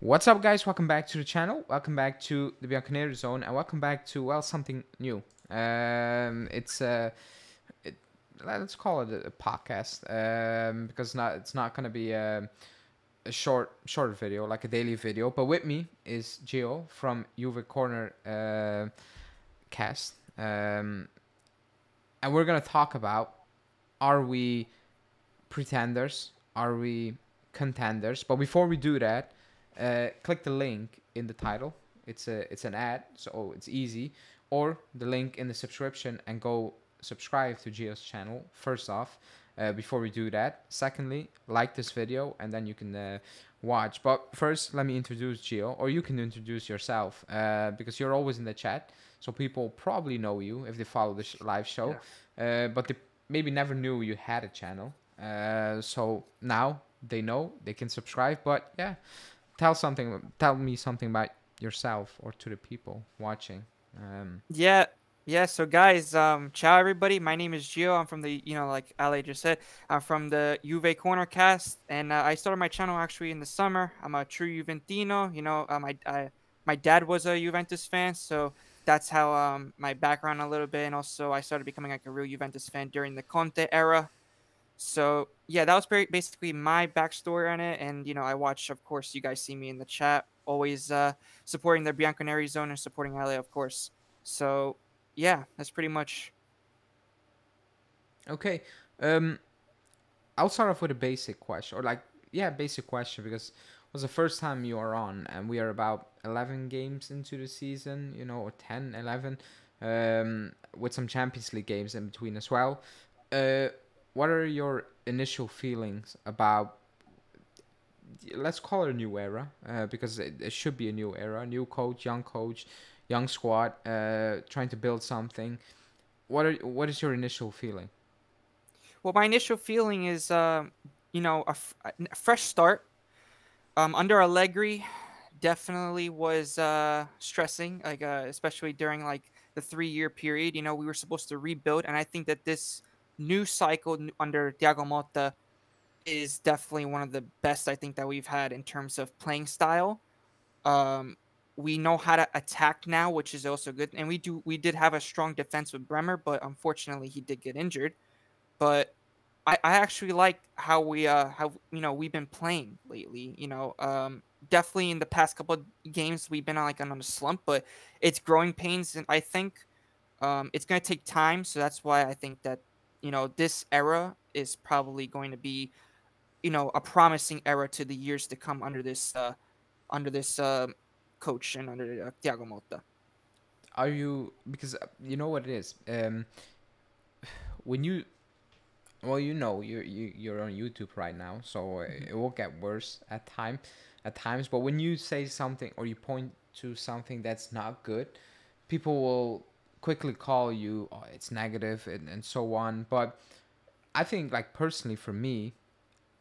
What's up, guys? Welcome back to the channel. Welcome back to the Bianconeri zone, and welcome back to, well, something new. It, let's call it a podcast, because it's not gonna be a short video, like a daily video. But with me is Gio from Juve Corner cast, and we're gonna talk about, are we pretenders? Are we contenders? But before we do that, click the link in the title. It's an ad, so it's easy. Or the link in the subscription and go subscribe to Gio's channel. First off, before we do that. Secondly, like this video and then you can watch. But first, let me introduce Gio, or you can introduce yourself, because you're always in the chat, so people probably know you if they follow the live show. Yeah. But they maybe never knew you had a channel. So now they know, they can subscribe. But yeah, tell me something about yourself or to the people watching. Yeah. So guys, ciao everybody. My name is Gio. I'm from the, like Ale just said, I'm from the Juve Corner cast, and I started my channel actually in the summer. I'm a true Juventino. My dad was a Juventus fan, so that's how my background a little bit, and also I started becoming like a real Juventus fan during the Conte era. So yeah, that was basically my backstory on it, and I watch. Of course, you guys see me in the chat, always supporting the Bianconeri zone and supporting Ale, of course. So yeah, that's pretty much. Okay. Um, I'll start off with a basic question, or basic question, because it was the first time you are on, and we are about 11 games into the season, or 10, 11, with some Champions League games in between as well. Uh, what are your initial feelings about, let's call it a new era, because it should be a new era, new coach, young squad, trying to build something. What is your initial feeling? Well, my initial feeling is, a fresh start. Under Allegri, definitely was stressing, like especially during like the 3 year period. We were supposed to rebuild, and I think that this new cycle under Thiago Motta is definitely one of the best I think that we've had in terms of playing style. Um, we know how to attack now, which is also good, and we did have a strong defense with Bremer, but unfortunately he did get injured. But I actually like how we've been playing lately. Definitely in the past couple of games we've been on a slump, but it's growing pains, and I think it's going to take time. So that's why I think that this era is probably going to be a promising era to the years to come under this coach and under Thiago Motta. Are you, because you know what it is, when you, well, you're on YouTube right now, so it will get worse at times. But when you say something or you point to something that's not good, people will quickly call you, oh, it's negative, and so on. But I think, like, personally for me,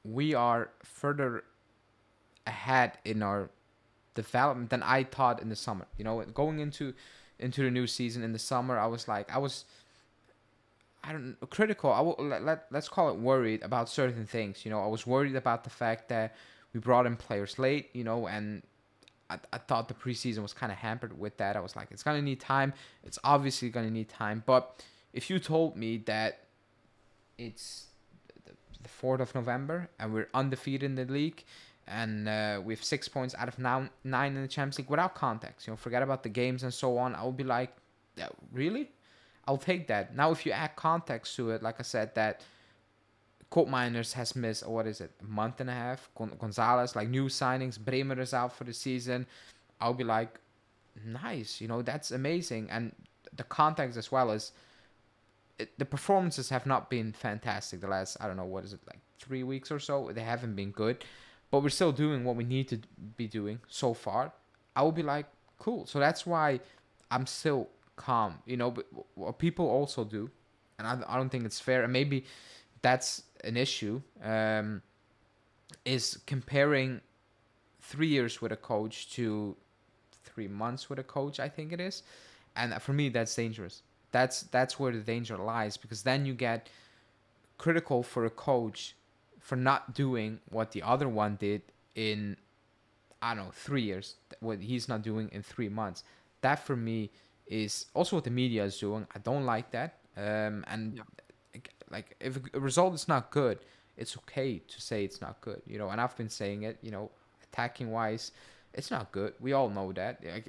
we are further ahead in our development than I thought in the summer. Going into the new season in the summer, I don't know, critical. Let's call it worried about certain things. I was worried about the fact that we brought in players late. And I thought the preseason was kind of hampered with that. I was like, it's gonna need time. It's obviously gonna need time. But if you told me that it's the 4th of November and we're undefeated in the league, and we have 6 points out of now 9 in the Champions League without context, forget about the games and so on, I will be like, yeah, really? I'll take that. Now, if you add context to it, like I said, that Colt Miners has missed, what is it, a month and a half? Gonzalez, like, new signings, Bremer is out for the season. I'll be like, nice, that's amazing. And the context as well is, the performances have not been fantastic the last, I don't know, what is it, like 3 weeks or so. They haven't been good, but we're still doing what we need to be doing so far. I will be like, cool. So that's why I'm still calm. But what people also do, and I don't think it's fair, and maybe that's an issue, is comparing 3 years with a coach to 3 months with a coach, I think it is. And for me, that's dangerous. That's where the danger lies, because then you get critical for a coach for not doing what the other one did in I don't know, 3 years, what he's not doing in 3 months. That for me is also what the media is doing. I don't like that. And Yeah. like if a result is not good, it's okay to say it's not good, you know. And I've been saying it, you know, attacking wise, it's not good. We all know that. Like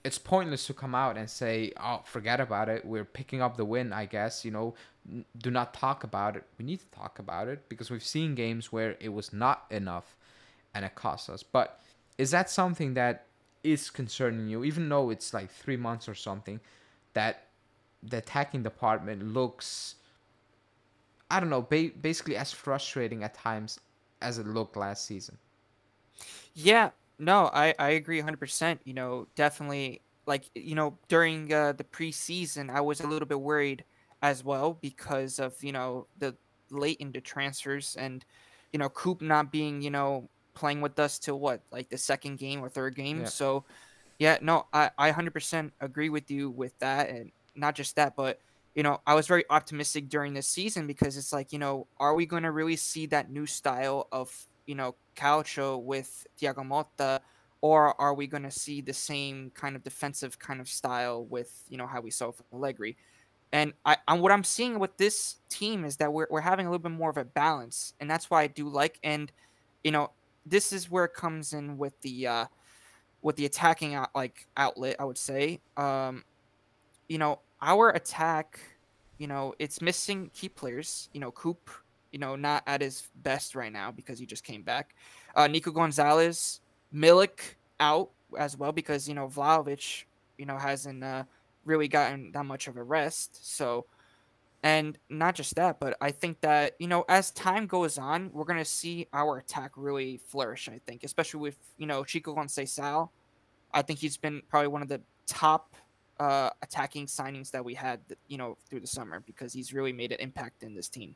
it's pointless to come out and say, "Oh, forget about it. We're picking up the win." I guess you know, do not talk about it. We need to talk about it because we've seen games where it was not enough, and it cost us. But is that something that is concerning you, even though it's like 3 months or something, that the attacking department looks, I don't know, basically as frustrating at times as it looked last season? Yeah, no, I agree 100%. Definitely, like, during the preseason, I was a little bit worried as well because of, the late into transfers and, Coop not being, playing with us till what, like the second game or third game. Yeah. So, yeah, no, I 100% agree with you with that. And not just that, but, I was very optimistic during this season because it's like, are we going to really see that new style of, Calcio with Thiago Motta, or are we going to see the same kind of defensive kind of style with, how we saw with Allegri? And what I'm seeing with this team is that we're having a little bit more of a balance, and that's why I do like. And you know, this is where it comes in with the attacking outlet, I would say. Our attack, it's missing key players. Coop, not at his best right now because he just came back. Nico Gonzalez, Milik out as well because Vlahovic, hasn't really gotten that much of a rest. So, and not just that, but I think that, as time goes on, we're going to see our attack really flourish, I think, especially with, Chico Conceição. I think he's been probably one of the top attacking signings that we had, through the summer because he's really made an impact in this team.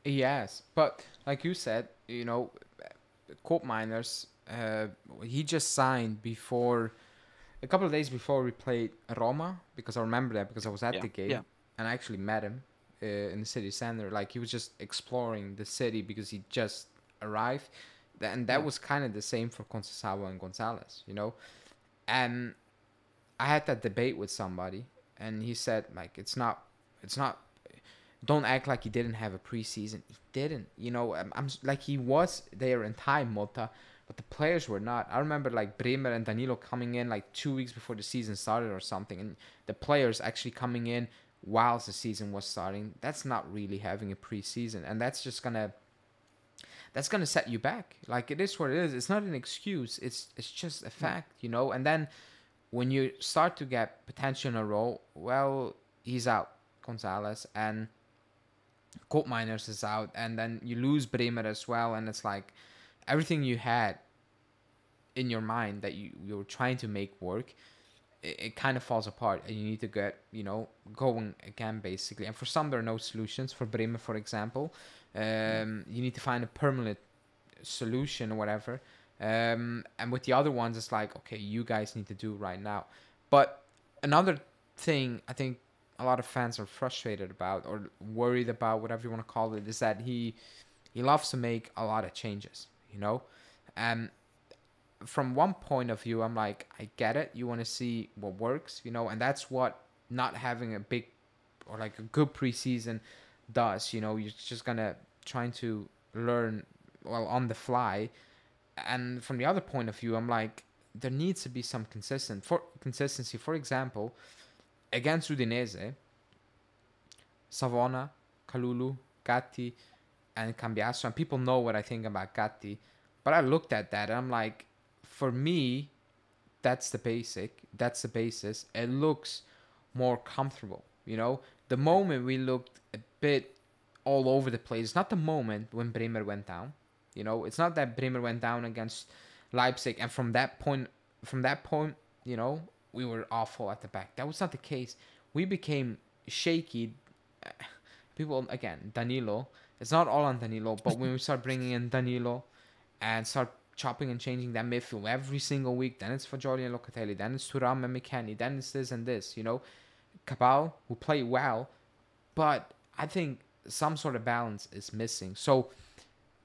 Yes, but like you said, you know, Cope Miners, he just signed before a couple of days before we played Roma, because I remember that because I was at Yeah, the game yeah, and I actually met him in the city center. Like he was just exploring the city because he just arrived, and that yeah, was kind of the same for Conceição and Gonzalez, you know. And I had that debate with somebody, and he said like it's not. Don't act like he didn't have a preseason. He didn't, you know. I'm like he was there in time, Mota, but the players were not. I remember like Bremer and Danilo coming in like 2 weeks before the season started or something, and the players actually coming in whilst the season was starting. That's not really having a preseason, and that's gonna set you back. Like it is what it is. It's not an excuse. It's just a yeah, fact, you know. And then when you start to get potential in a role, well, he's out, Gonzalez, and Coal Miners is out, and then you lose Bremer as well, and it's like everything you had in your mind that you were trying to make work, it kind of falls apart, and you need to get, you know, going again basically. And for some there are no solutions. For Bremer, for example, yeah. you need to find a permanent solution or whatever. And with the other ones, it's like, okay, you guys need to do right now. But another thing I think a lot of fans are frustrated about or worried about, whatever you want to call it, is that he loves to make a lot of changes, you know. And from one point of view, I'm like, I get it. You want to see what works, you know, and that's what not having a big or like a good preseason does. You know, you're just gonna trying to learn well on the fly. And from the other point of view, I'm like, there needs to be some consistency. For example, against Udinese, Savona, Kalulu, Gatti, and Cambiasso, and people know what I think about Gatti, but I looked at that and I'm like, for me, that's the basis. It looks more comfortable, you know. The moment we looked a bit all over the place, not the moment when Bremer went down, you know. It's not that Bremer went down against Leipzig, and from that point, you know, we were awful at the back. That was not the case. We became shaky. People again, Danilo. It's not all on Danilo, but when we start bringing in Danilo and start chopping and changing that midfield every single week, then it's Fagioli and Locatelli, then it's Thuram and McKennie, then it's this and this, you know. Cabal, who play well, but I think some sort of balance is missing. So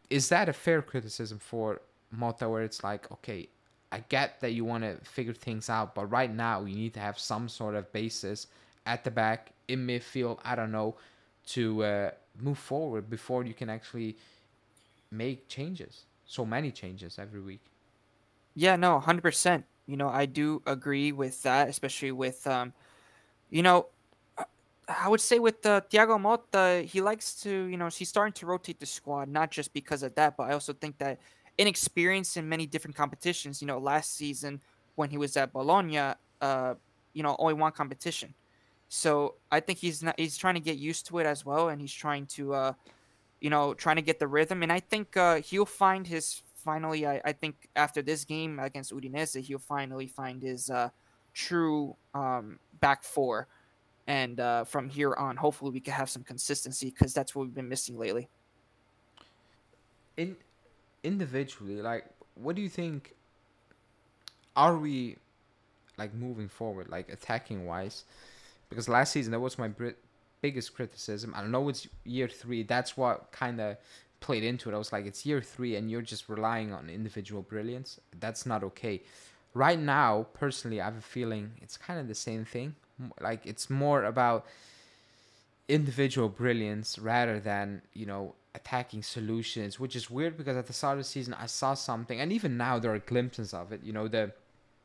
is that a fair criticism for Mota, where it's like, okay, I get that you want to figure things out, but right now you need to have some sort of basis at the back, in midfield, I don't know, to move forward before you can actually make changes. So many changes every week. Yeah, no, 100%. I do agree with that, especially with you know, uh, I would say with Thiago Motta, he likes to, he's starting to rotate the squad, not just because of that, but I also think that inexperience in many different competitions. Last season when he was at Bologna, only one competition. So I think he's trying to get used to it as well, and he's trying to, trying to get the rhythm. And I think he'll find his finally. I think after this game against Udinese, he'll finally find his true back four, and from here on, hopefully, we can have some consistency because that's what we've been missing lately. In individually, like, what do you think? Are we like moving forward, like attacking wise? Because last season that was my biggest criticism. I know it's year three. That's what kind of played into it. I was like, it's year three, and you're just relying on individual brilliance. That's not okay. Right now, personally, I have a feeling it's kind of the same thing. Like, it's more about individual brilliance rather than, attacking solutions, which is weird because at the start of the season I saw something, and even now there are glimpses of it. The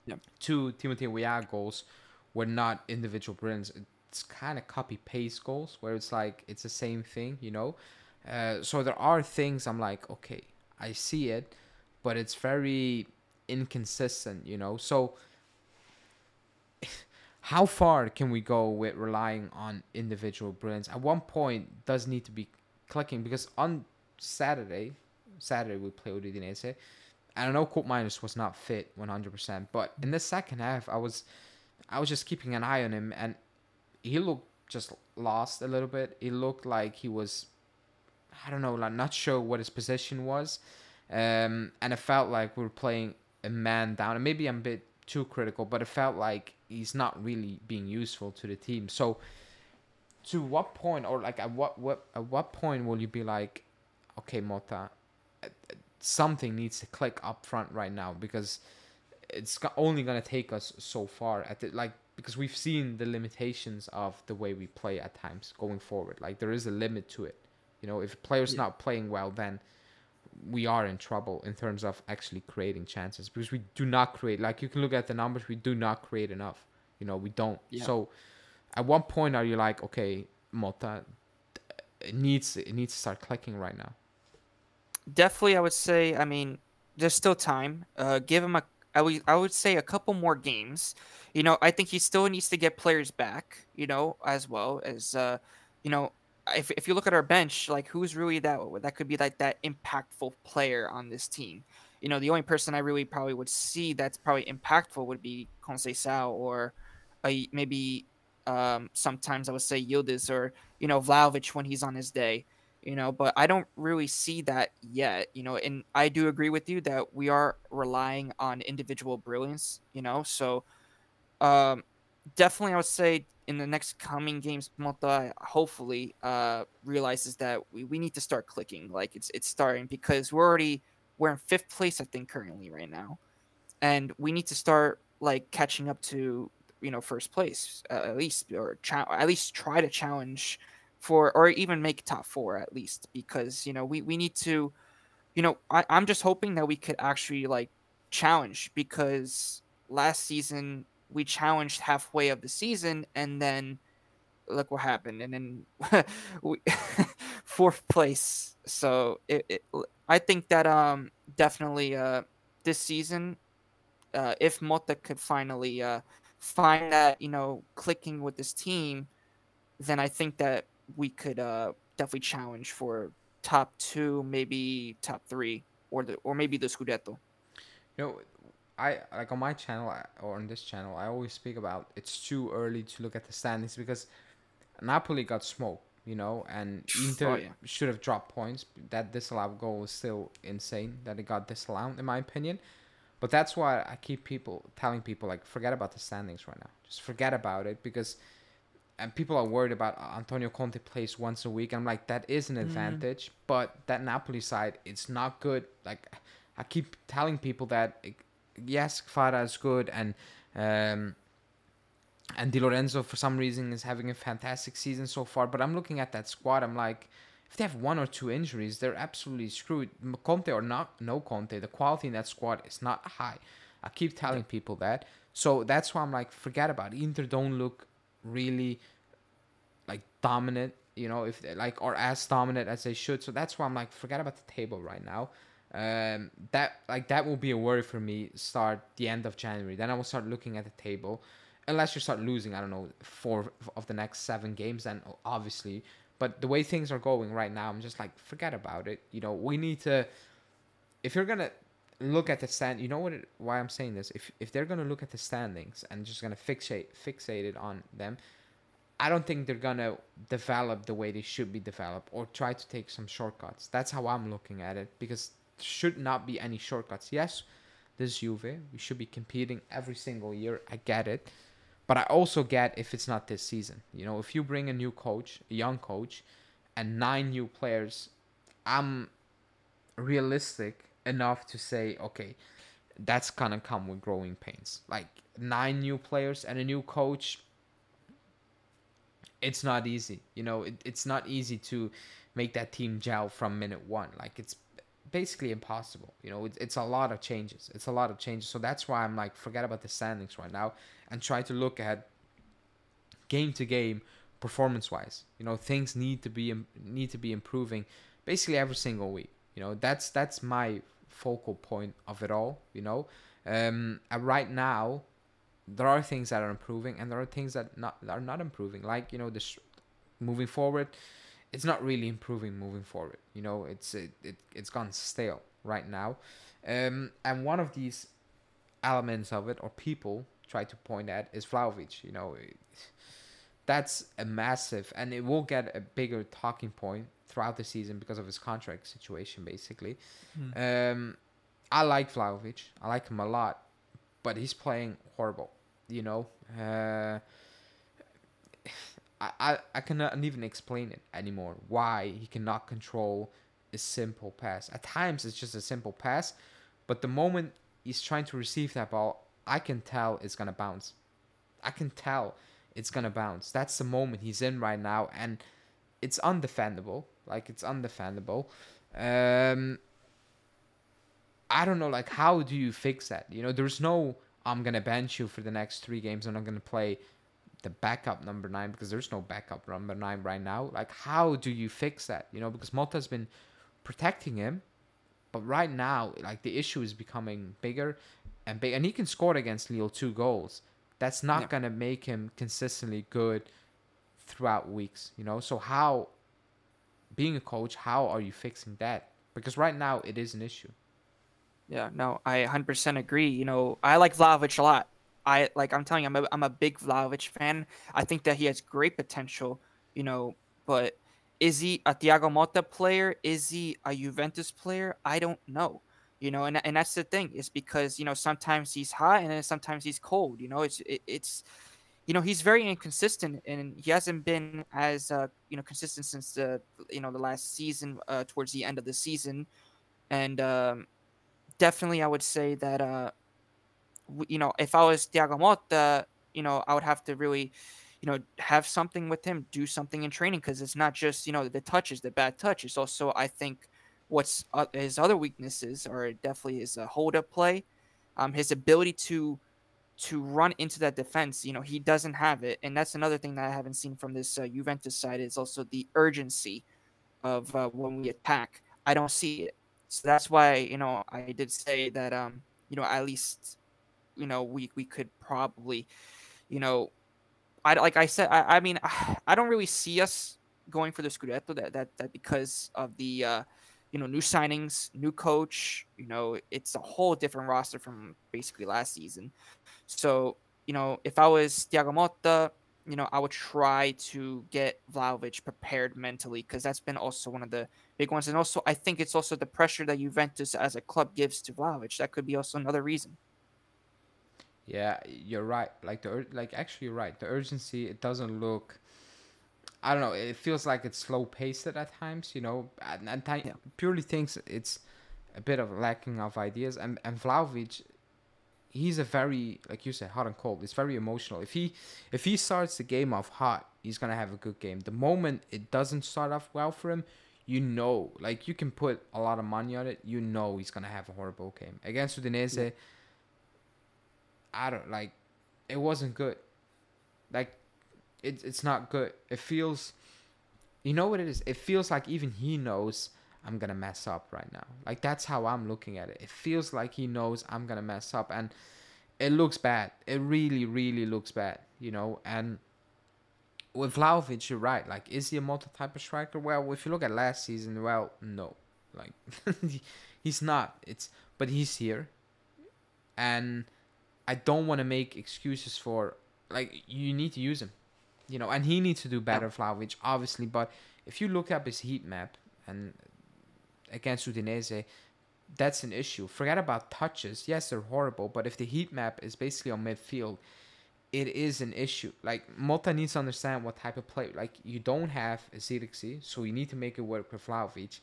Yeah. two Timothy Weah goals were not individual brilliance. It's kind of copy paste goals where it's like it's the same thing. So there are things I'm like, okay, I see it, but it's very inconsistent. So how far can we go with relying on individual brilliance? At one point, does need to be clicking, because on Saturday we play Udinese. And I know Coop Minus was not fit 100%, but in the second half, I was just keeping an eye on him, and he looked just lost a little bit. He looked like he was, I don't know, like not sure what his position was, and it felt like we were playing a man down. And maybe I'm a bit too critical, but it felt like he's not really being useful to the team. So, to what point, or like at what point will you be like, okay, Mota, something needs to click up front right now, because it's only gonna take us so far because we've seen the limitations of the way we play at times going forward. Like, there is a limit to it. If a player's Yeah. not playing well, then we are in trouble in terms of actually creating chances, because we do not create. Like, you can look at the numbers, we do not create enough. We don't. Yeah. So at what point are you like, okay, Mota, it needs to start clicking right now? Definitely, I would say. I mean, there's still time. Give him I would say a couple more games. I think he still needs to get players back. As well as you know, if you look at our bench, like who's really that could be like that impactful player on this team. The only person I really probably would see that's probably impactful would be Conceição, or maybe sometimes I would say Yildiz, or Vlahovic when he's on his day. But I don't really see that yet. And I do agree with you that we are relying on individual brilliance. So um, definitely I would say in the next coming games, Mota hopefully realizes that we need to start clicking. Like it's starting, because we're in fifth place, I think, currently right now, and we need to start like catching up to first place, at least, or at least try to challenge for, or even make top four at least, because we need to, I'm just hoping that we could actually like challenge, because last season we challenged halfway of the season, and then look what happened, and then we, fourth place. So I think that definitely this season, if Mota could finally find that clicking with this team, then I think that we could definitely challenge for top two, maybe top three, or maybe the Scudetto. You know, I like on my channel, or on this channel, I always speak about it's too early to look at the standings, because Napoli got smoked. And Oh Inter yeah, should have dropped points. That disallowed goal was still insane that it got disallowed, in my opinion. But that's why I keep telling people, like, forget about the standings right now. Just forget about it, because and people are worried about Antonio Conte plays once a week. I'm like, that is an mm, advantage, but that Napoli side, it's not good. Like, I keep telling people that yes, Kvara is good, and Di Lorenzo for some reason is having a fantastic season so far. But I'm looking at that squad. I'm like, if they have one or two injuries, they're absolutely screwed. Conte or not, no Conte, the quality in that squad is not high. I keep telling people that. So that's why I'm like, forget about it. Inter don't look really like dominant, if they, like, or as dominant as they should. So that's why I'm like, forget about the table right now. That will be a worry for me. Start the end of January, then I will start looking at the table. Unless you start losing, I don't know, 4 of the next 7 games, then obviously. But the way things are going right now, I'm just like, forget about it. We need to. If you're gonna look at the stand, why I'm saying this. If they're gonna look at the standings and just gonna fixate it on them, I don't think they're gonna develop the way they should be developed or try to take some shortcuts. That's how I'm looking at it, because there should not be any shortcuts. Yes, this Juve, we should be competing every single year. I get it. But I also get if it's not this season. If you bring a new coach, a young coach, and 9 new players, I'm realistic enough to say, okay, that's gonna come with growing pains. Like 9 new players and a new coach, it's not easy. It's not easy to make that team gel from minute one. Like it's basically impossible. It's a lot of changes. So that's why I'm like, forget about the standings right now and try to look at game to game performance wise. Things need to be improving basically every single week. That's my focal point of it all. And right now there are things that are improving and there are things that are not improving. Like this moving forward, it's not really improving moving forward. It's gone stale right now. And one of these elements of it, or people try to point at, is Vlahovic. That's a massive, and it will get a bigger talking point throughout the season because of his contract situation, basically. I like Vlahovic. I like him a lot, but he's playing horrible. I cannot even explain it anymore. Why he cannot control a simple pass. At times it's just a simple pass, but the moment he's trying to receive that ball, I can tell it's gonna bounce. That's the moment he's in right now, and it's undefendable. I don't know, like, how do you fix that? There's no, I'm gonna bench you for the next 3 games and I'm gonna play the backup number 9, because there's no backup number 9 right now. Like, how do you fix that? Because Motta's been protecting him, but right now, like, the issue is becoming bigger and big, and he can score against Lille 2 goals. That's not gonna make him consistently good throughout weeks. So how, being a coach, how are you fixing that? Because right now it is an issue. Yeah, no, I 100% agree. I like Vlahovic a lot. I'm telling you, I'm a big Vlahovic fan. I think that he has great potential, but is he a Thiago Motta player? Is he a Juventus player? I don't know. And that's the thing, is because, sometimes he's hot and then sometimes he's cold. It's he's very inconsistent, and he hasn't been as consistent since the last season, towards the end of the season. And definitely I would say that if I was Thiago Motta, I would have to really, have something with him, do something in training, because it's not just, the touches, the bad touch. It's also, I think, what's his other weaknesses are definitely his hold up play, his ability to run into that defense. He doesn't have it, and that's another thing that I haven't seen from this Juventus side, is also the urgency of when we attack. I don't see it, so that's why I did say that at least we could probably, like I said, I mean, I don't really see us going for the Scudetto, that because of the new signings, new coach. It's a whole different roster from basically last season. So if I was Thiago Motta, I would try to get Vlahovic prepared mentally, because that's been also one of the big ones. And also, I think it's also the pressure that Juventus as a club gives to Vlahovic. That could be also another reason. Yeah, you're right. Actually, you're right. The urgency, it doesn't look. I don't know. It feels like it's slow paced at times. And Yeah. purely thinks it's a bit of lacking of ideas. And Vlahovic, he's a very, like you said, hot and cold. It's very emotional. If he starts the game off hot, he's gonna have a good game. The moment it doesn't start off well for him, like you can put a lot of money on it. He's gonna have a horrible game against Udinese. Yeah. I don't like. It wasn't good. Like it's not good. It feels. You know what it is? It feels like even he knows I'm gonna mess up right now. Like that's how I'm looking at it. It feels like he knows I'm gonna mess up, and it looks bad. It really, really looks bad. And with Vlahovic, you're right. Like, is he a multi-type of striker? Well, if you look at last season, well, no, like he's not. But he's here, and I don't want to make excuses for, like, you need to use him, and he needs to do better, Vlahovic, obviously. But if you look up his heat map and against Udinese, that's an issue. Forget about touches. Yes, they're horrible, but if the heat map is basically on midfield, it is an issue. Like, Mota needs to understand what type of play. Like, you don't have a Zirkzee, so you need to make it work with Vlahovic.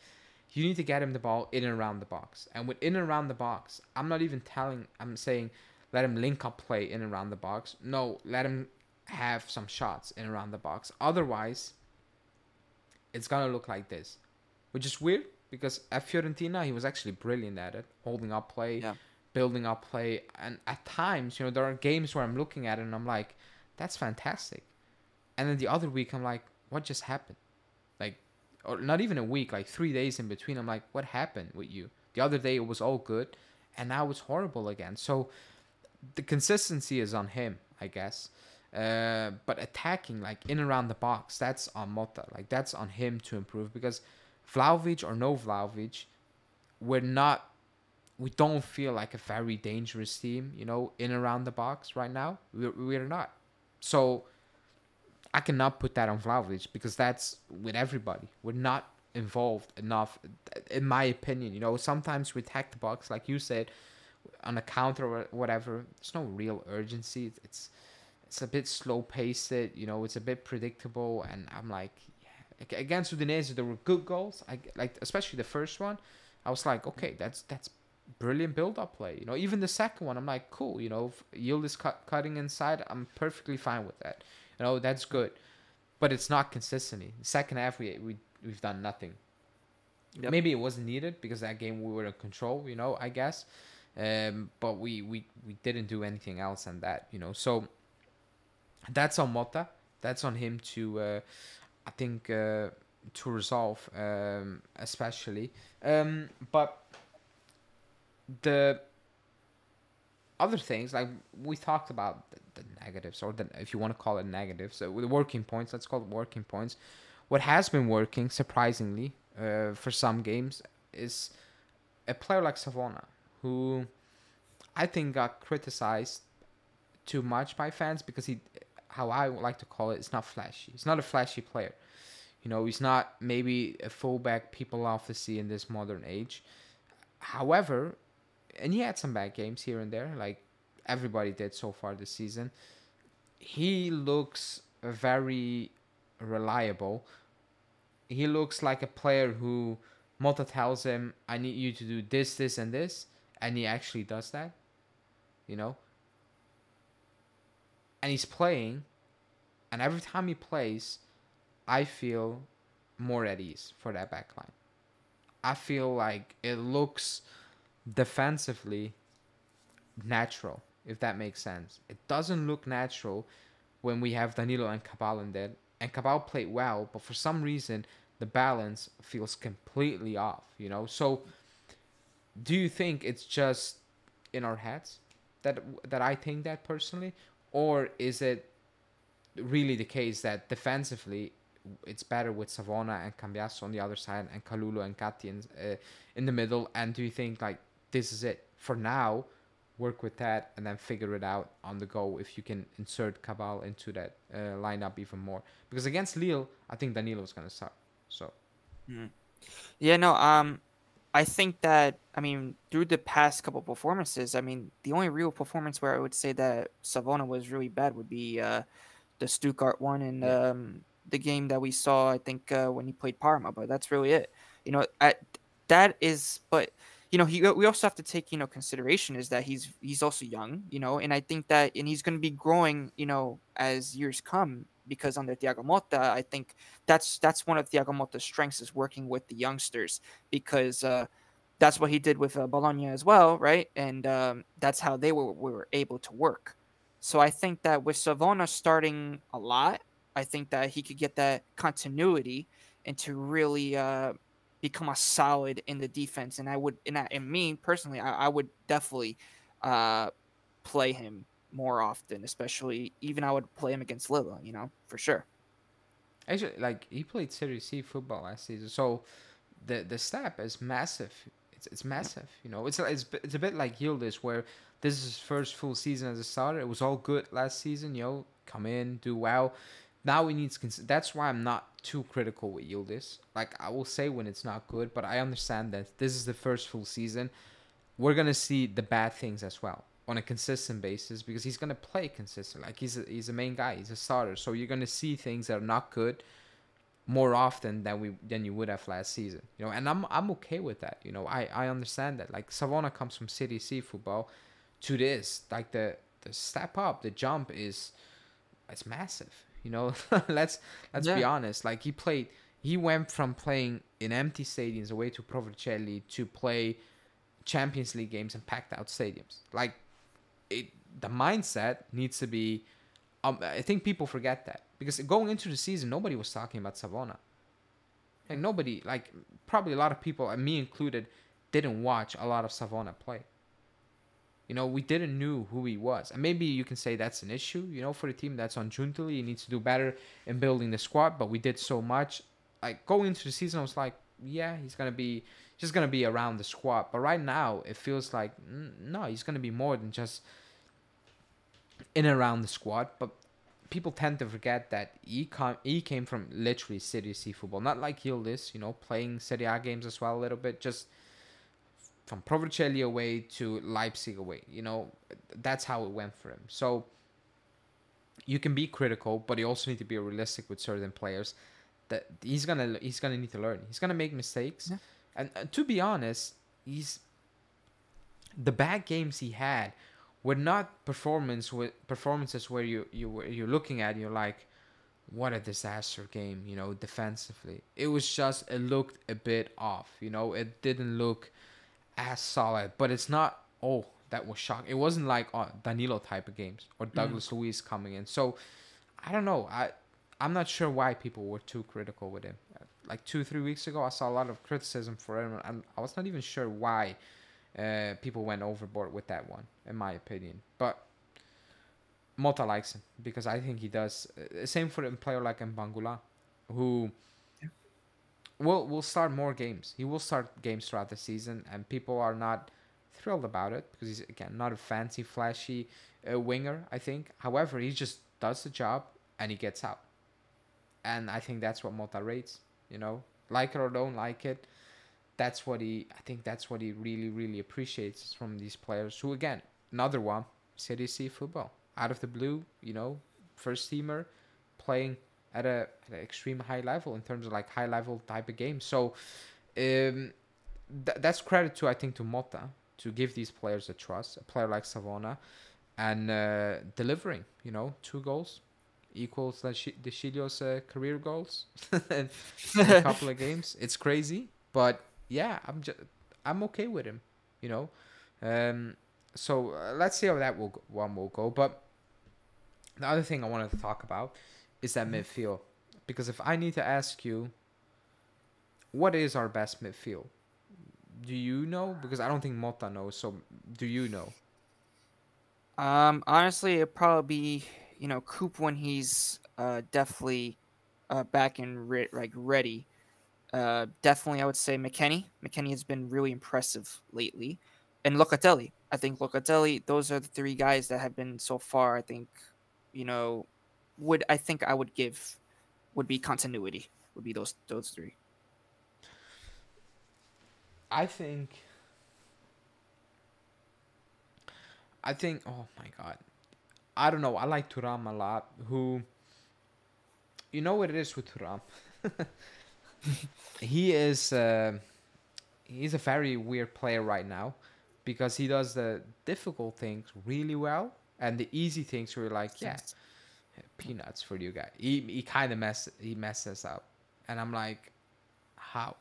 You need to get him the ball in and around the box. And with in and around the box, I'm saying let him link up play in and around the box. No, let him have some shots in and around the box. Otherwise, it's going to look like this, which is weird because at Fiorentina, he was actually brilliant at it, holding up play, building up play. And at times, there are games where I'm looking at it and I'm like, that's fantastic. And then the other week, I'm like, what just happened? Like, or not even a week, like 3 days in between. I'm like, what happened with you? The other day, it was all good, and now it's horrible again. So the consistency is on him, I guess. But attacking, like, in and around the box, that's on Mota. Like, that's on him to improve, because Vlahovic or no Vlahovic, we don't feel like a very dangerous team, in and around the box right now. We're not. So I cannot put that on Vlahovic, because that's with everybody. We're not involved enough, in my opinion. Sometimes we attack the box, like you said, on a counter or whatever. There's no real urgency. It's a bit slow paced. It's a bit predictable, and I'm like, yeah. Against Udinese, there were good goals. Especially the first one. I was like, okay, that's brilliant build-up play. Even the second one, I'm like, cool. Yield is cutting inside. I'm perfectly fine with that. That's good. But it's not consistently. The second half, we've done nothing. Yep. Maybe it wasn't needed because that game we were in control. I guess. But we didn't do anything else than that. So that's on Mota. That's on him to, I think, to resolve, especially. But the other things, like we talked about the negatives, or if you want to call it negatives, so the working points, let's call it working points. What has been working, surprisingly, for some games, is a player like Savona, who I think got criticized too much by fans because how I would like to call it, is not flashy. He's not a flashy player. He's not maybe a fullback people love to see in this modern age. However, and he had some bad games here and there, like everybody did so far this season. He looks very reliable. He looks like a player who Mota tells him, I need you to do this, this, and this, and he actually does that. And he's playing, and every time he plays, I feel more at ease for that back line. I feel like it looks defensively natural, if that makes sense. It doesn't look natural when we have Danilo and Cabal in there. And Cabal played well, but for some reason, the balance feels completely off, So, do you think it's just in our heads that I think that personally? Or is it really the case that defensively it's better with Savona and Cambiasso on the other side and Kalulu and Kati in the middle? And do you think, like, this is it for now, work with that and then figure it out on the go if you can insert Cabal into that lineup even more? Because against Lille, I think Danilo is going to start. So, yeah, no, I think that, through the past couple performances, the only real performance where I would say that Savona was really bad would be the Stuttgart one and the game that we saw, I think, when he played Parma. But that's really it. But we also have to take consideration is that he's also young, and I think that and he's going to be growing, as years come, because under Thiago Motta, I think that's one of Thiago Motta's strengths is working with the youngsters, because that's what he did with Bologna as well, right? And that's how they were able to work. So I think that with Savona starting a lot, I think that he could get that continuity and to really become a solid in the defense. And and me personally, I would definitely uh, play him more often, especially even I would play him against Lilla, for sure. Actually, like he played Serie C football last season, so the step is massive. It's massive. It's a bit like Yildiz, where this is his first full season as a starter. It was all good last season. Come in, do well. Now he needs. That's why I'm not too critical with Yildiz. Like I will say when it's not good, but I understand that this is the first full season. We're gonna see the bad things as well on a consistent basis because he's gonna play consistent. Like he's a main guy. He's a starter. So you're gonna see things that are not good more often than you would have last season. And I'm okay with that. I understand that. Like Savona comes from Serie C football to this. Like the step up, the jump it's massive. let's be honest. Like he went from playing in empty stadiums away to Provercelli to play Champions League games in packed out stadiums. Like the mindset needs to be. I think people forget that because going into the season, nobody was talking about Savona. Like nobody, like probably a lot of people, and me included, didn't watch a lot of Savona play. We didn't knew who he was, and maybe you can say that's an issue. For the team that's on Giuntoli, he needs to do better in building the squad. But we did so much. Like going into the season, I was like, yeah, he's just gonna be around the squad. But right now, it feels like no, he's gonna be more than just in and around the squad. But people tend to forget that he came from literally Serie C football, not like Yildiz, playing Serie A games as well a little bit, just from Provercelli away to Leipzig away. That's how it went for him. So you can be critical, but you also need to be realistic with certain players. That he's gonna need to learn. He's gonna make mistakes, and to be honest, the bad games he had were not performances where you're looking at and you're like, what a disaster game, defensively. It was just it looked a bit off, it didn't look as solid, but it's not that was shocking. It wasn't like Danilo type of games or Douglas Luiz coming in. So I don't know. I'm not sure why people were too critical with him. Like 2-3 weeks ago, I saw a lot of criticism for him, and I was not even sure why people went overboard with that one, in my opinion. But Mota likes him because I think he does. Same for a player like Mbangula, who will start more games. He will start games throughout the season, and people are not thrilled about it because he's, again, not a fancy, flashy winger, I think. However, he just does the job, and he gets out. And I think that's what Mota rates, like it or don't like it. I think that's what he really, really appreciates from these players who, again, another one, Serie C football. Out of the blue, first teamer playing at an extreme high level in terms of like high level type of games. So that's credit to, I think, to Mota to give these players a trust, a player like Savona, and delivering, 2 goals. Equals the Chilio's career goals in a couple of games. It's crazy, but yeah, I'm okay with him, So let's see how that one will go. But the other thing I wanted to talk about is that midfield, because if I need to ask you, what is our best midfield? Do you know? Because I don't think Mota knows. So do you know? Honestly, it'd probably be Coop when he's definitely back and ready. Definitely, I would say McKennie. McKennie has been really impressive lately, and Locatelli. I think Locatelli. Those are the 3 guys that have been so far. I think, I would give would be continuity. Would be those 3. I think. Oh my god, I don't know. I like Thuram a lot. Who, what it is with Thuram? he is he's a very weird player right now because he does the difficult things really well and the easy things where you're like, yeah, Yes. peanuts for you guy. He messes up, and I'm like, how?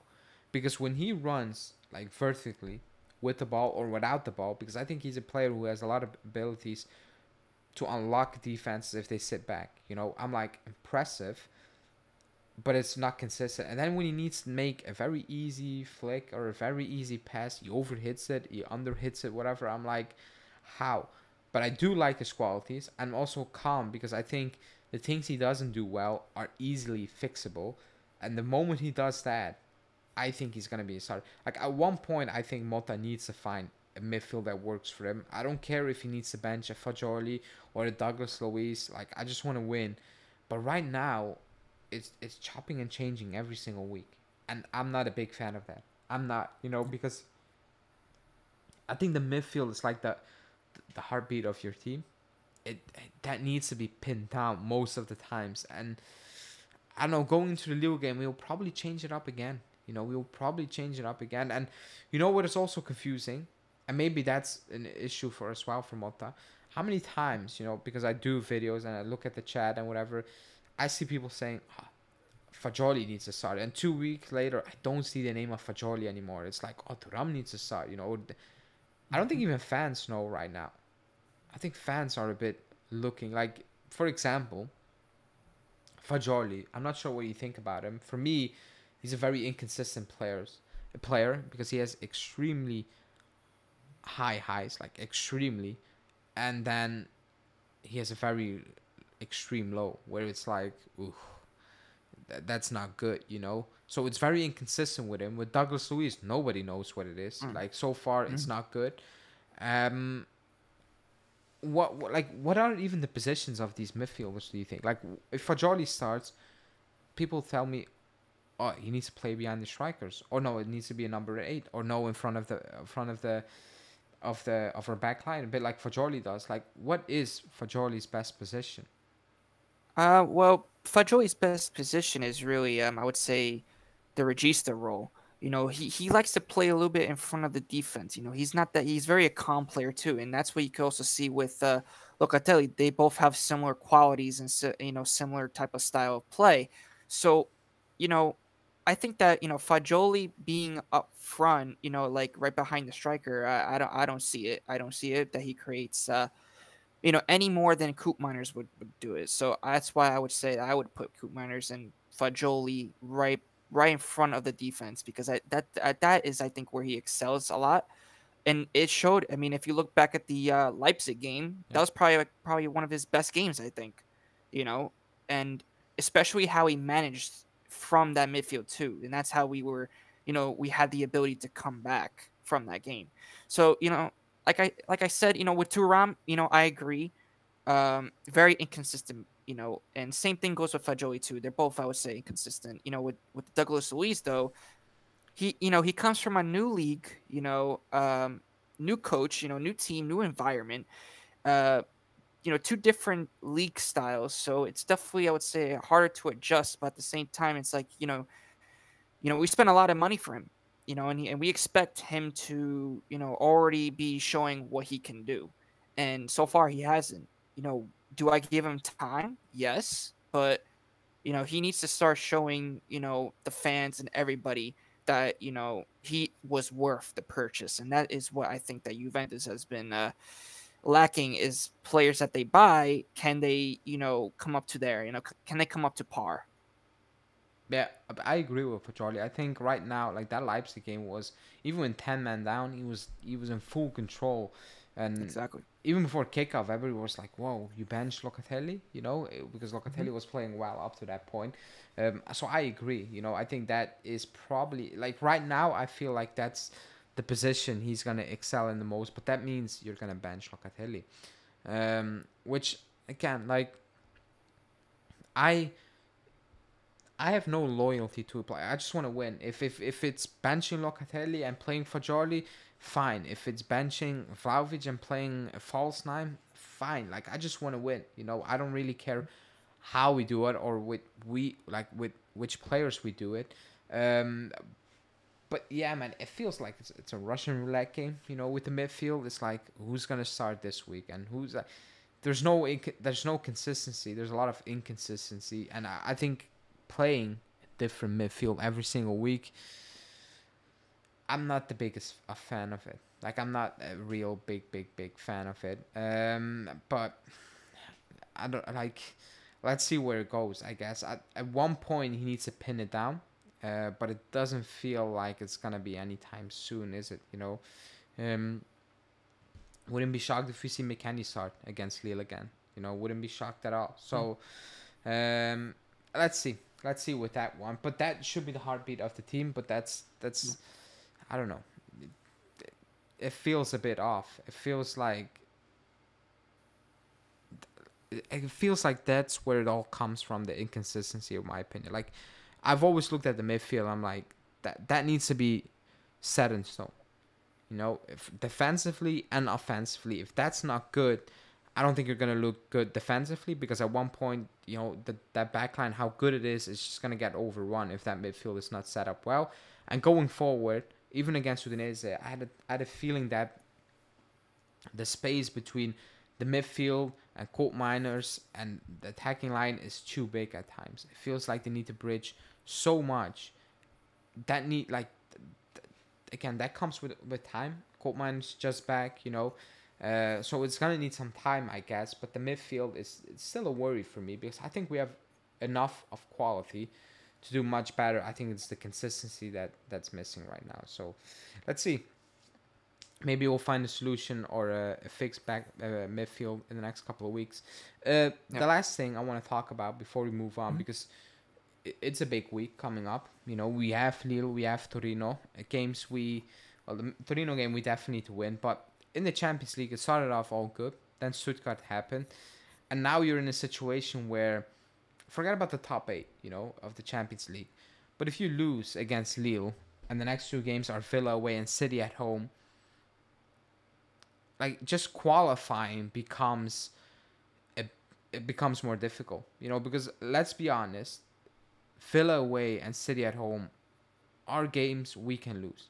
Because when he runs like vertically with the ball or without the ball, because I think he's a player who has a lot of abilities to unlock defenses if they sit back. You know, I'm like impressive, but it's not consistent. And then when he needs to make a very easy flick or a very easy pass, he overhits it, he underhits it, whatever. I'm like, how? But I do like his qualities. I'm also calm because I think the things he doesn't do well are easily fixable. And the moment he does that, I think he's gonna be a starter. Like at one point, I think Mota needs to find a midfield that works for him. I don't care if he needs to bench a Fagioli or a Douglas Luiz. Like I just want to win. But right now, it's chopping and changing every single week, and I'm not a big fan of that. I'm not, because I think the midfield is like the heartbeat of your team. It that needs to be pinned down most of the times, and I don't know. Going into the Lille game, we'll probably change it up again. We'll probably change it up again, and you know what is also confusing, and maybe that's an issue for as well for Mota. How many times, because I do videos and I look at the chat and whatever, I see people saying, Fagioli needs to start. And 2 weeks later, I don't see the name of Fagioli anymore. It's like, Thuram needs to start. I don't think even fans know right now. I think fans are a bit looking like, for example, Fagioli. I'm not sure what you think about him. For me, he's a very inconsistent player because he has extremely high highs, like extremely, and then he has a very extreme low where it's like, ooh, that's not good. So it's very inconsistent with him. With Douglas Luiz, nobody knows what it is. Like so far, it's not good. What are even the positions of these midfielders? Do you think? Like if Fagioli starts, people tell me, oh, he needs to play behind the strikers, or no, it needs to be a number 8, or no, in front of our back line, a bit like Fagioli does. Like, what is Fagioli's best position? Well, Fagioli's best position is really, I would say, the regista role. He likes to play a little bit in front of the defense. He's very a calm player too, and that's what you can also see with Locatelli. They both have similar qualities and similar type of style of play. So, you know, I think that Fagioli being up front, like right behind the striker, I don't see it. I don't see it that he creates any more than Coop Miners would do it. So that's why I would say I would put Coop Miners and Fagioli right in front of the defense because that is I think where he excels a lot, and it showed. I mean, if you look back at the Leipzig game, that was probably one of his best games. I think, and especially how he managed from that midfield too, and that's how we had the ability to come back from that game. So like I said, with Thuram, I agree. Very inconsistent, and same thing goes with Fagioli too. They're both, I would say, inconsistent. With Douglas Luiz though, he comes from a new league, new coach, new team, new environment. Uh, two different league styles, so it's definitely, I would say, harder to adjust. But at the same time, it's like we spent a lot of money for him, and we expect him to, already be showing what he can do. And so far, he hasn't. Do I give him time? Yes, but he needs to start showing, the fans and everybody that he was worth the purchase, and that is what I think that Juventus has been lacking is players that they buy. Can they, come up to there? Can they come up to par? Yeah, I agree with Fagioli. I think right now, like that Leipzig game was, even when 10 men down, he was in full control, and Exactly. even before kickoff, everybody was like, "Whoa, you benched Locatelli," because Locatelli was playing well up to that point. So I agree. I think that is probably like right now. I feel like that's the position he's gonna excel in the most, but that means you're gonna bench Locatelli, which again, like I. I have no loyalty to a player. I just want to win. If it's benching Locatelli and playing Fagioli, fine. If it's benching Vlahovic and playing a false nine, fine. Like I just want to win. I don't really care how we do it or with which players we do it. Um, But yeah, man, it feels like it's a Russian roulette game. You know, with the midfield, it's like who's gonna start this week and who's. There's no consistency. There's a lot of inconsistency, and I think playing different midfield every single week, I'm not the biggest a fan of it. Like I'm not a real big fan of it. But I don't like. Let's see where it goes. I guess at one point he needs to pin it down, but it doesn't feel like it's gonna be anytime soon, is it? You know, wouldn't be shocked if we see McKennie start against Lille again. You know, wouldn't be shocked at all. So, let's see. Let's see with that one. But that should be the heartbeat of the team. But that's I don't know. It feels a bit off. It feels like that's where it all comes from, the inconsistency, in my opinion. Like, I've always looked at the midfield. I'm like, that needs to be set in stone. You know, if defensively and offensively, if that's not good, I don't think you're gonna look good defensively, because at one point, you know, that backline, how good it is just gonna get overrun if that midfield is not set up well. And going forward, even against Udinese, I had a feeling that the space between the midfield and court miners and the attacking line is too big at times. It feels like they need to bridge so much. That need like again, that comes with time. Court miners just back, you know. So it's gonna need some time, I guess. But the midfield it's still a worry for me, because I think we have enough of quality to do much better. I think it's the consistency that's missing right now. So let's see. Maybe we'll find a solution or a fixed back midfield in the next couple of weeks. The last thing I want to talk about before we move on, because it's a big week coming up. You know, we have Lille, we have Torino. The Torino game we definitely need to win. But in the Champions League, it started off all good. Then Stuttgart happened. And now you're in a situation where, forget about the top 8, you know, of the Champions League. But if you lose against Lille, and the next 2 games are Villa away and City at home, like, just qualifying becomes more difficult, you know, because let's be honest, Villa away and City at home are games we can lose.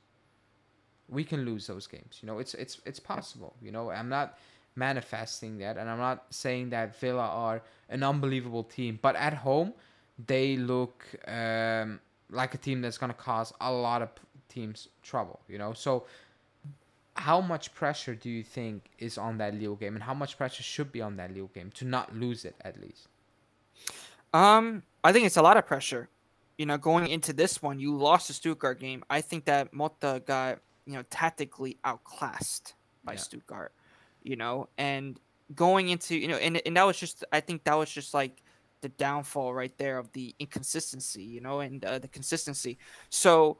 We can lose those games, you know. It's possible, you know. I'm not manifesting that, and I'm not saying that Villa are an unbelievable team, but at home they look like a team that's gonna cause a lot of teams trouble, you know. So how much pressure do you think is on that Lille game, and how much pressure should be on that Lille game to not lose it at least? I think it's a lot of pressure. You know, going into this one, you lost the Stuttgart game. I think that Motta got, you know, tactically outclassed by Stuttgart. You know, and going into, you know, and that was just, I think that was just like the downfall right there of the inconsistency, you know, and the consistency. So,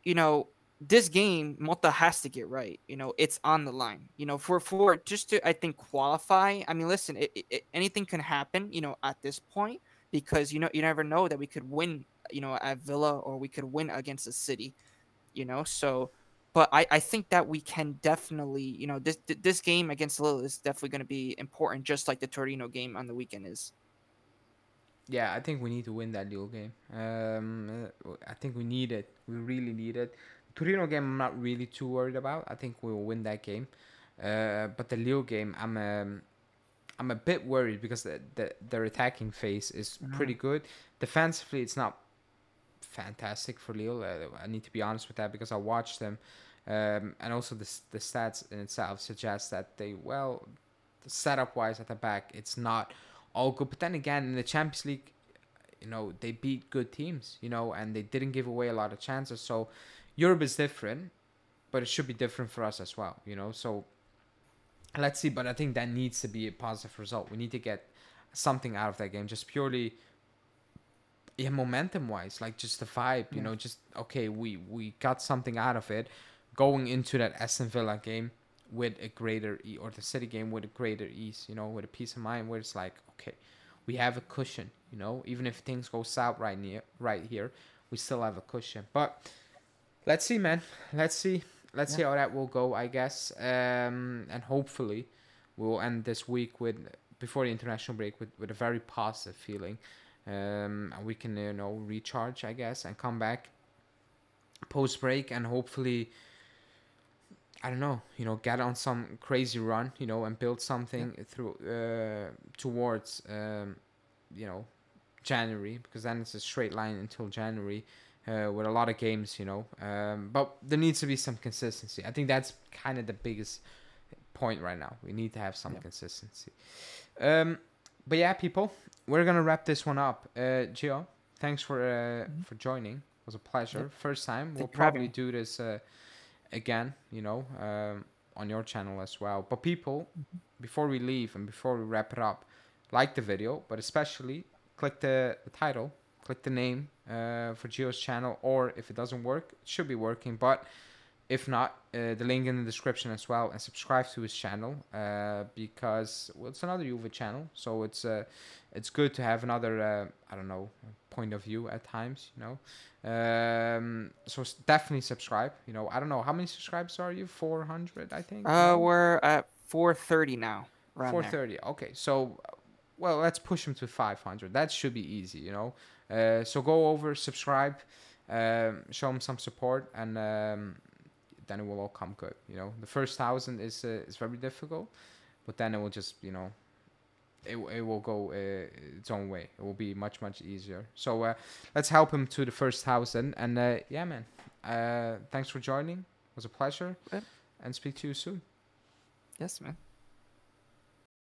you know, this game Mota has to get right. You know, it's on the line. You know, for just to, I think, qualify. I mean, listen, anything can happen. You know, at this point, because you know you never know that we could win. You know, at Villa, or we could win against the City. You know, so. But I think that we can definitely, you know, this game against Lille is definitely going to be important, just like the Torino game on the weekend is. Yeah, I think we need to win that Lille game. I think we need it. We really need it. Torino game, I'm not really too worried about. I think we will win that game. But the Lille game, I'm a bit worried, because their attacking phase is pretty good. Defensively, it's not fantastic for Lille. I need to be honest with that, because I watched them, and also the stats in itself suggest that setup wise at the back, it's not all good. But then again, in the Champions League, you know, they beat good teams, you know, and they didn't give away a lot of chances. So Europe is different, but it should be different for us as well, you know. So let's see. But I think that needs to be a positive result. We need to get something out of that game, just purely, yeah, momentum wise, like just the vibe, you know, just okay, we got something out of it, going into that Aston Villa game with a greater or the City game with a greater ease, you know, with a peace of mind, where it's like, okay, we have a cushion, you know, even if things go south right here, we still have a cushion. But let's see, man, let's see how that will go, I guess, and hopefully we'll end this week before the international break with a very positive feeling. And we can, you know, recharge, I guess, and come back post break, and hopefully, I don't know, get on some crazy run, and build something through towards January, because then it's a straight line until January. With a lot of games, but there needs to be some consistency. I think that's kind of the biggest point right now. We need to have some consistency. But yeah, people, we're gonna wrap this one up. Gio, thanks for joining. It was a pleasure. First time. We'll probably do this again, on your channel as well. But people, before we leave and before we wrap it up, like the video, but especially click the title, click the name for Gio's channel, or if it doesn't work, it should be working, but if not, the link in the description as well, and subscribe to his channel, because it's another Juve channel, so it's good to have another I don't know, point of view at times, so definitely subscribe. I don't know, how many subscribers are you? 400, I think. We're at 430 now. 430. Okay, so well, let's push him to 500. That should be easy, so go over, subscribe, show him some support, and then it will all come good. The first 1,000 is very difficult, but then it will just it will go its own way. It will be much easier. So let's help him to the first 1,000. And yeah, man, thanks for joining. It was a pleasure, and speak to you soon. Yes, man.